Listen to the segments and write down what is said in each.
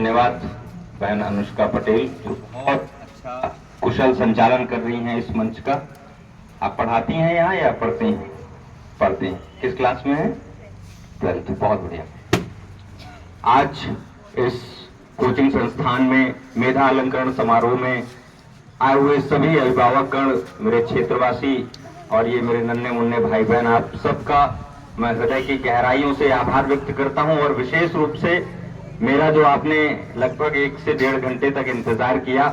धन्यवाद बहन अनुष्का पटेल, जो बहुत अच्छा कुशल संचालन कर रही हैं इस मंच का। आप पढ़ाती हैं यहाँ या पढ़ते हैं? पढ़ते हैं। किस क्लास में हैं? 12th। बहुत बढ़िया। आज इस कोचिंग संस्थान में मेधा अलंकरण समारोह में आए हुए सभी अभिभावकगण, मेरे क्षेत्रवासी और ये मेरे नन्हे मुन्ने भाई बहन, आप सबका मैं हृदय की गहराइयों से आभार व्यक्त करता हूं। और विशेष रूप से मेरा जो आपने लगभग 1 से 1.5 घंटे तक इंतजार किया,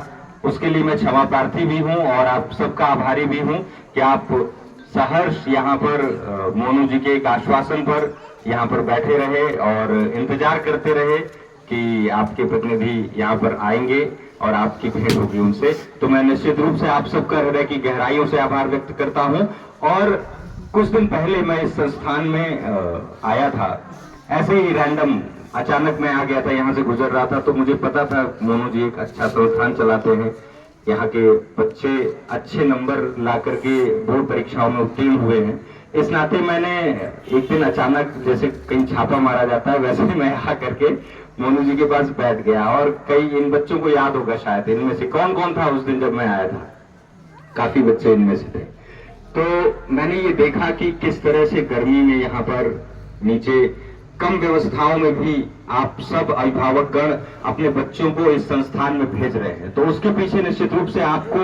उसके लिए मैं क्षमा प्रार्थी भी हूं और आप सबका आभारी भी हूं कि आप सहर्ष यहाँ पर मोनू जी के एक आश्वासन पर यहाँ पर बैठे रहे और इंतजार करते रहे कि आपके प्रतिनिधि यहाँ पर आएंगे और आपकी भेंट होगी उनसे। तो मैं निश्चित रूप से आप सबका हृदय की गहराइयों से आभार व्यक्त करता हूं। और कुछ दिन पहले मैं इस संस्थान में आया था, ऐसे ही रैंडम अचानक मैं आ गया था, यहाँ से गुजर रहा था, तो मुझे पता था मोनू जी एक अच्छा संस्थान चलाते हैं, यहाँ के बच्चे अच्छे नंबर ला करके बोर्ड परीक्षाओं में उत्तीर्ण हुए हैं। इस नाते मैंने एक दिन अचानक, जैसे कहीं छापा मारा जाता है, वैसे ही मैं आ करके मोनू जी के पास बैठ गया। और कई इन बच्चों को याद होगा शायद, इनमें से कौन कौन था उस दिन जब मैं आया था? काफी बच्चे इनमें से थे। तो मैंने ये देखा कि किस तरह से गर्मी में यहाँ पर नीचे कम व्यवस्थाओं में भी आप सब अभिभावकगण अपने बच्चों को इस संस्थान में भेज रहे हैं। तो उसके पीछे निश्चित रूप से आपको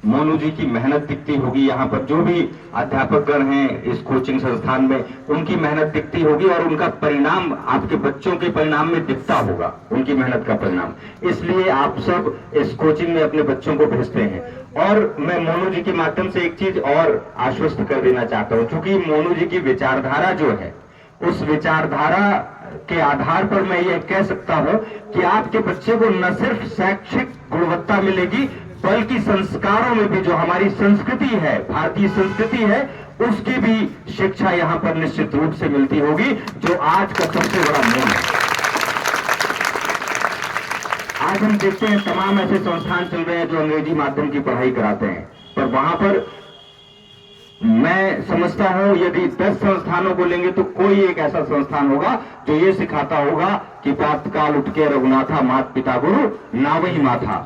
मोनू जी की मेहनत दिखती होगी। यहाँ पर जो भी अध्यापकगण हैं इस कोचिंग संस्थान में, उनकी मेहनत दिखती होगी और उनका परिणाम आपके बच्चों के परिणाम में दिखता होगा, उनकी मेहनत का परिणाम। इसलिए आप सब इस कोचिंग में अपने बच्चों को भेजते हैं। और मैं मोनू जी के माध्यम से एक चीज और आश्वस्त कर देना चाहता हूं, क्योंकि मोनू जी की विचारधारा जो है, उस विचारधारा के आधार पर मैं ये कह सकता हूं कि आपके बच्चे को न सिर्फ शैक्षिक गुणवत्ता मिलेगी, बल्कि संस्कारों में भी, जो हमारी संस्कृति है, भारतीय संस्कृति है, उसकी भी शिक्षा यहाँ पर निश्चित रूप से मिलती होगी, जो आज का सबसे बड़ा मूल है। आज हम देखते हैं तमाम ऐसे संस्थान चल रहे हैं जो अंग्रेजी माध्यम की पढ़ाई कराते हैं, पर वहां पर मैं समझता हूं यदि 10 संस्थानों को लेंगे तो कोई एक ऐसा संस्थान होगा जो ये सिखाता होगा कि प्रातःकाल उठ के रघुनाथा मात पिता गुरु ना वही माथा।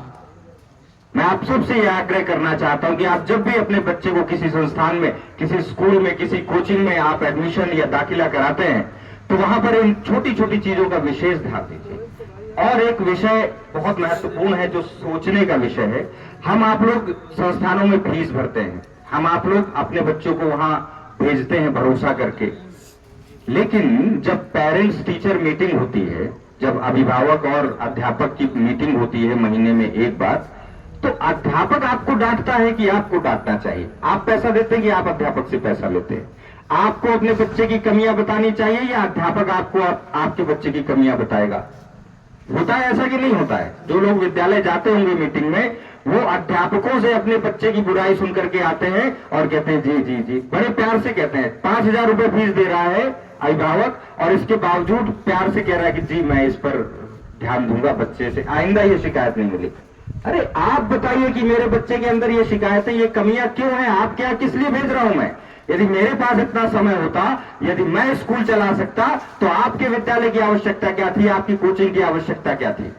मैं आप सबसे यह आग्रह करना चाहता हूं कि आप जब भी अपने बच्चे को किसी संस्थान में, किसी स्कूल में, किसी कोचिंग में आप एडमिशन या दाखिला कराते हैं, तो वहां पर इन छोटी छोटी चीजों का विशेष ध्यान दीजिए। और एक विषय बहुत महत्वपूर्ण है जो सोचने का विषय है। हम आप लोग संस्थानों में फीस भरते हैं, हम आप लोग अपने बच्चों को वहां भेजते हैं भरोसा करके, लेकिन जब पेरेंट्स टीचर मीटिंग होती है, जब अभिभावक और अध्यापक की मीटिंग होती है महीने में एक बार, तो अध्यापक आपको डांटता है कि आपको डांटना चाहिए। आप पैसा देते हैं कि आप अध्यापक से पैसा लेते हैं? आपको अपने बच्चे की कमियां बतानी चाहिए या अध्यापक आपको आपके बच्चे की कमियां बताएगा? होता है ऐसा कि नहीं होता है? जो लोग विद्यालय जाते होंगे मीटिंग में, वो अध्यापकों से अपने बच्चे की बुराई सुन करके आते हैं और कहते हैं जी जी जी, बड़े प्यार से कहते हैं। 5,000 रुपए फीस दे रहा है अभिभावक और इसके बावजूद प्यार से कह रहा है कि जी मैं इस पर ध्यान दूंगा, बच्चे से आइंदा ये शिकायत नहीं मिली। अरे आप बताइए कि मेरे बच्चे के अंदर ये शिकायतें, ये कमियां क्यों हैं? आप क्या, किस लिए भेज रहा हूं मैं? यदि मेरे पास इतना समय होता, यदि मैं स्कूल चला सकता, तो आपके विद्यालय की आवश्यकता क्या थी? आपकी कोचिंग की आवश्यकता क्या थी?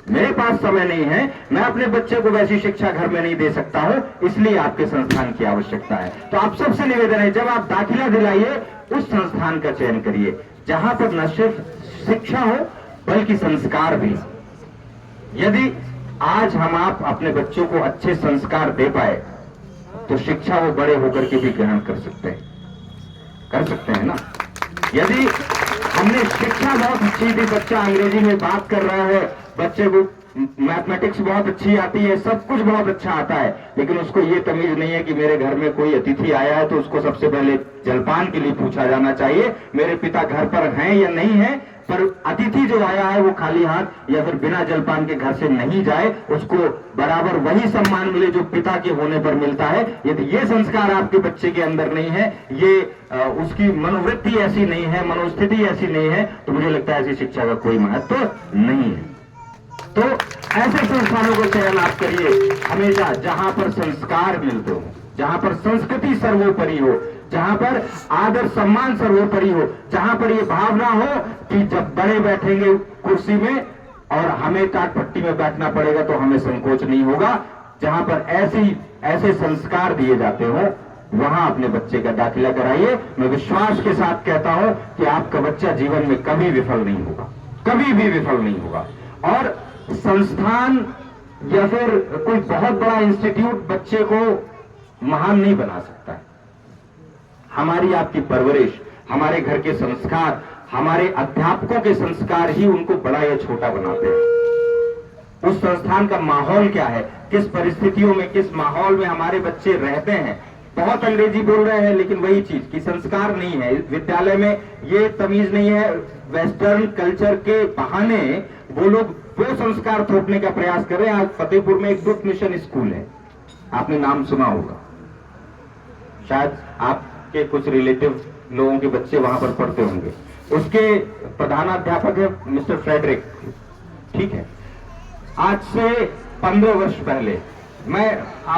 मेरे पास समय नहीं है, मैं अपने बच्चे को वैसी शिक्षा घर में नहीं दे सकता हूं, इसलिए आपके संस्थान की आवश्यकता है। तो आप सबसे निवेदन है, जब आप दाखिला दिलाइए, उस संस्थान का चयन करिए जहां पर न सिर्फ शिक्षा हो बल्कि संस्कार भी। यदि आज हम आप अपने बच्चों को अच्छे संस्कार दे पाए, तो शिक्षा वो बड़े होकर के भी ग्रहण कर सकते हैं ना। यदि हमने शिक्षा बहुत अच्छी दी, बच्चा अंग्रेजी में बात कर रहा है, बच्चे को मैथमेटिक्स बहुत अच्छी आती है, सब कुछ बहुत अच्छा आता है, लेकिन उसको ये तमीज नहीं है कि मेरे घर में कोई अतिथि आया है तो उसको सबसे पहले जलपान के लिए पूछा जाना चाहिए, मेरे पिता घर पर हैं या नहीं है। पर अतिथि जो आया है वो खाली हाथ या फिर बिना जलपान के घर से नहीं जाए, उसको बराबर वही सम्मान मिले जो पिता के होने पर मिलता है। यदि ये संस्कार आपके बच्चे के अंदर नहीं है, ये उसकी मनोवृत्ति ऐसी नहीं है, मनोस्थिति ऐसी नहीं है, तो मुझे लगता है ऐसी शिक्षा का कोई महत्व नहीं है। तो ऐसे संस्थानों को चयन आप करिए हमेशा जहां पर संस्कार मिलते हो, जहां पर संस्कृति सर्वोपरि हो, जहां पर आदर सम्मान सर्वोपरि हो, जहां पर ये भावना हो कि जब बड़े बैठेंगे कुर्सी में और हमें टाट पट्टी में बैठना पड़ेगा तो हमें संकोच नहीं होगा। जहां पर ऐसे संस्कार दिए जाते हो वहां अपने बच्चे का दाखिला कराइए। मैं विश्वास के साथ कहता हूं कि आपका बच्चा जीवन में कभी विफल नहीं होगा, कभी भी विफल नहीं होगा। और संस्थान या फिर कोई बहुत बड़ा इंस्टीट्यूट बच्चे को महान नहीं बना सकता है। हमारी आपकी परवरिश, हमारे घर के संस्कार, हमारे अध्यापकों के संस्कार ही उनको बड़ा या छोटा बनाते हैं। उस संस्थान का माहौल क्या है, किस परिस्थितियों में, किस माहौल में हमारे बच्चे रहते हैं। बहुत अंग्रेजी बोल रहे हैं लेकिन वही चीज कि संस्कार नहीं है विद्यालय में, ये तमीज नहीं है। वेस्टर्न कल्चर के बहाने वो लोग वो संस्कार थोपने का प्रयास कर रहे हैं। आज फतेहपुर में एक दुख मिशन स्कूल है, आपने नाम सुना होगा, शायद आपके कुछ रिलेटिव लोगों के बच्चे वहां पर पढ़ते होंगे। उसके प्रधानाध्यापक है मिस्टर फ्रेडरिक, ठीक है। आज से 15 वर्ष पहले मैं आप